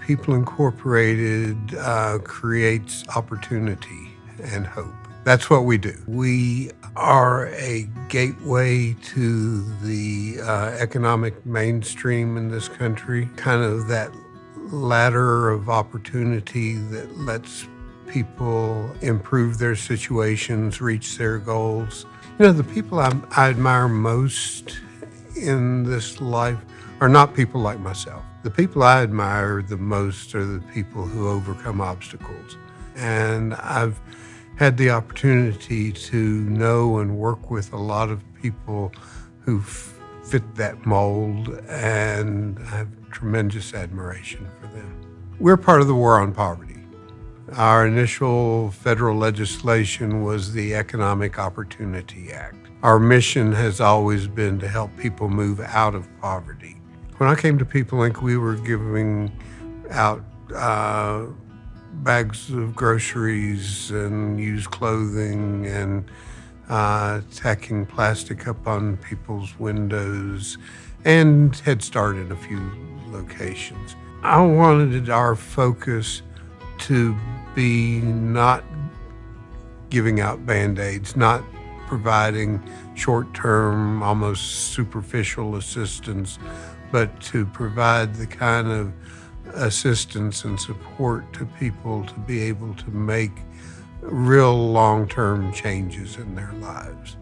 People Incorporated creates opportunity and hope. That's what we do. We are a gateway to the economic mainstream in this country, kind of that ladder of opportunity that lets people improve their situations, reach their goals. You know, the people I admire most in this life are not people like myself. The people I admire the most are the people who overcome obstacles. And I've had the opportunity to know and work with a lot of people who fit that mold, and I have tremendous admiration for them. We're part of the war on poverty. Our initial federal legislation was the Economic Opportunity Act. Our mission has always been to help people move out of poverty. When I came to People Inc., we were giving out bags of groceries and used clothing and tacking plastic up on people's windows and Head Start in a few locations. I wanted our focus to be not giving out Band-Aids, not providing short-term, almost superficial assistance, but to provide the kind of assistance and support to people to be able to make real long-term changes in their lives.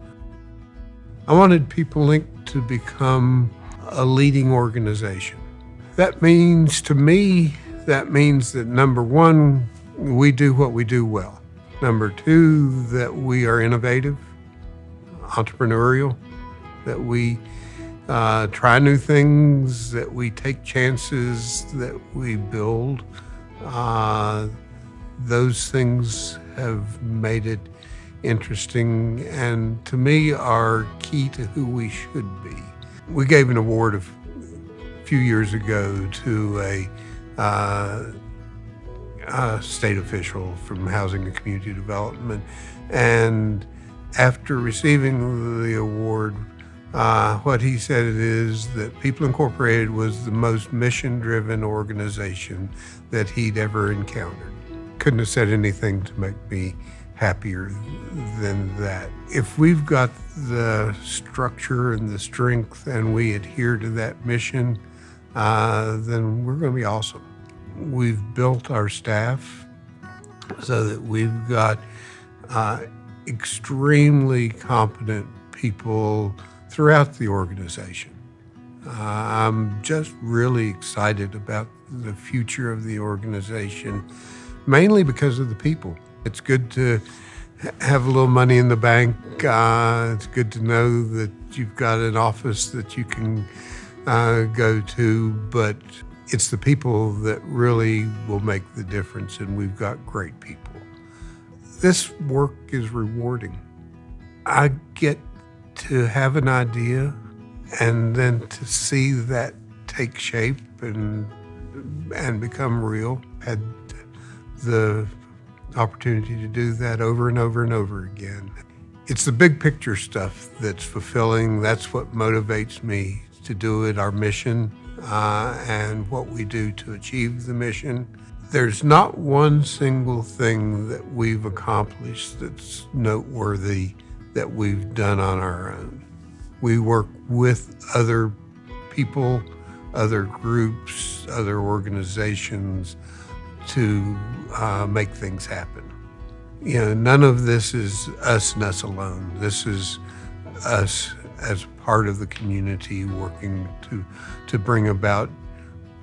I wanted People Inc. to become a leading organization. That means, to me, that means that number one, we do what we do well. Number two, that we are innovative, entrepreneurial, that we try new things, that we take chances, that we build. Those things have made it interesting and, to me, are key to who we should be. We gave an award a few years ago to a state official from Housing and Community Development, and after receiving the award, what he said is that People Incorporated was the most mission-driven organization that he'd ever encountered. Couldn't have said anything to make me happier than that. If we've got the structure and the strength and we adhere to that mission, then we're going to be awesome. We've built our staff so that we've got extremely competent people throughout the organization. I'm just really excited about the future of the organization, mainly because of the people. It's good to have a little money in the bank. It's good to know that you've got an office that you can go to, but it's the people that really will make the difference, and we've got great people. This work is rewarding. I get to have an idea and then to see that take shape and become real. Had the opportunity to do that over and over and over again. It's the big picture stuff that's fulfilling. That's what motivates me to do it, our mission, and what we do to achieve the mission. There's not one single thing that we've accomplished that's noteworthy that we've done on our own. We work with other people, other groups, other organizations to make things happen. You know, none of this is us and us alone. This is us as part of the community working to bring about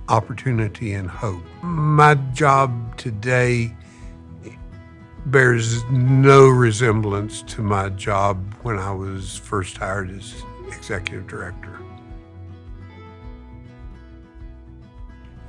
opportunity and hope. My job today bears no resemblance to my job when I was first hired as executive director.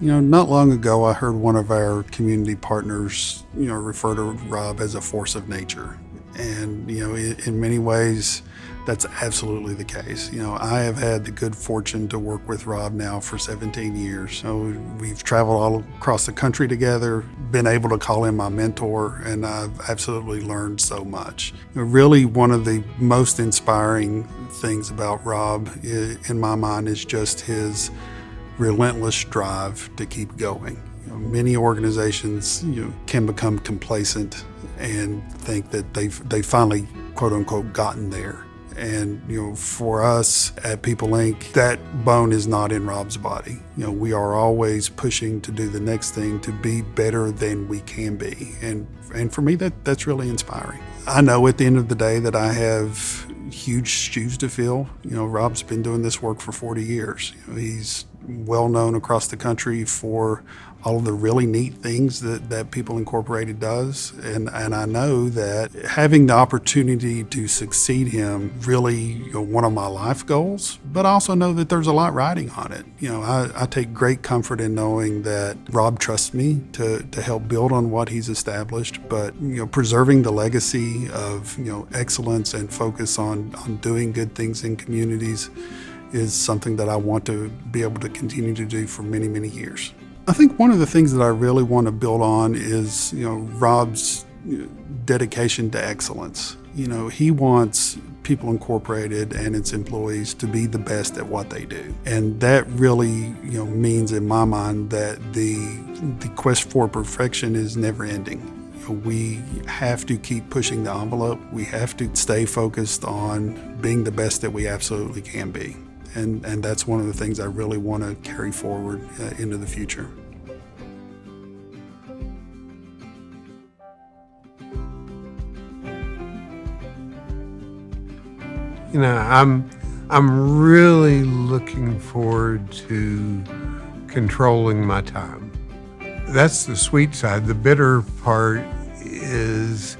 You know, not long ago, I heard one of our community partners, refer to Rob as a force of nature. And, in many ways, that's absolutely the case. I have had the good fortune to work with Rob now for 17 years. So we've traveled all across the country together, been able to call him my mentor, and I've absolutely learned so much. Really, one of the most inspiring things about Rob, in my mind, is just his relentless drive to keep going. Many organizations can become complacent and think that they've finally, quote unquote, gotten there. And for us at People Inc., that bone is not in Rob's body. We are always pushing to do the next thing, to be better than we can be. And for me, that's really inspiring. I know at the end of the day that I have huge shoes to fill. Rob's been doing this work for 40 years. He's well known across the country for all of the really neat things that People Incorporated does. And I know that having the opportunity to succeed him really one of my life goals, but I also know that there's a lot riding on it. I take great comfort in knowing that Rob trusts me to help build on what he's established, but preserving the legacy of excellence and focus on doing good things in communities is something that I want to be able to continue to do for many, many years. I think one of the things that I really want to build on is, Rob's dedication to excellence. He wants People Incorporated and its employees to be the best at what they do. And that really, means in my mind that the quest for perfection is never ending. We have to keep pushing the envelope. We have to stay focused on being the best that we absolutely can be. And that's one of the things I really want to carry forward into the future. I'm really looking forward to controlling my time. That's the sweet side. The bitter part is,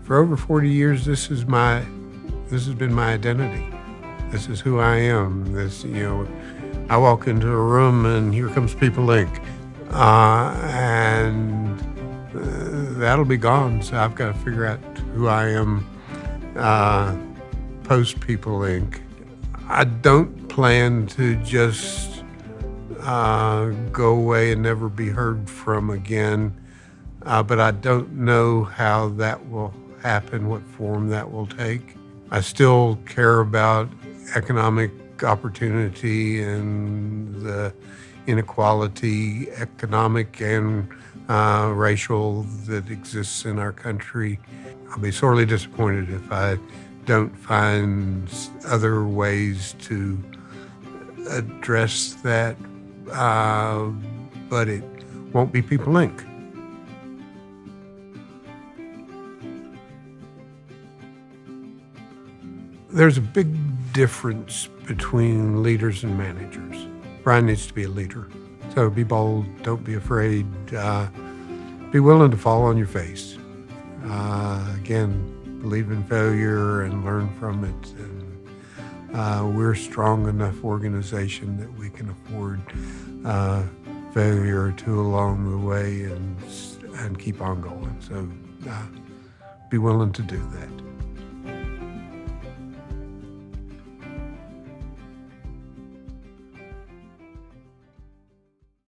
for over 40 years, this has been my identity. This is who I am. I walk into a room and here comes People Inc. And that'll be gone. So I've got to figure out who I am post People Inc. I don't plan to just go away and never be heard from again, but I don't know how that will happen, what form that will take. I still care about economic opportunity and the inequality, economic and racial, that exists in our country. I'll be sorely disappointed if I don't find other ways to address that, but it won't be People Inc. There's a big difference between leaders and managers. Brian needs to be a leader. So be bold, don't be afraid, be willing to fall on your face. Again, believe in failure and learn from it. And we're a strong enough organization that we can afford failure or two along the way and keep on going. So be willing to do that.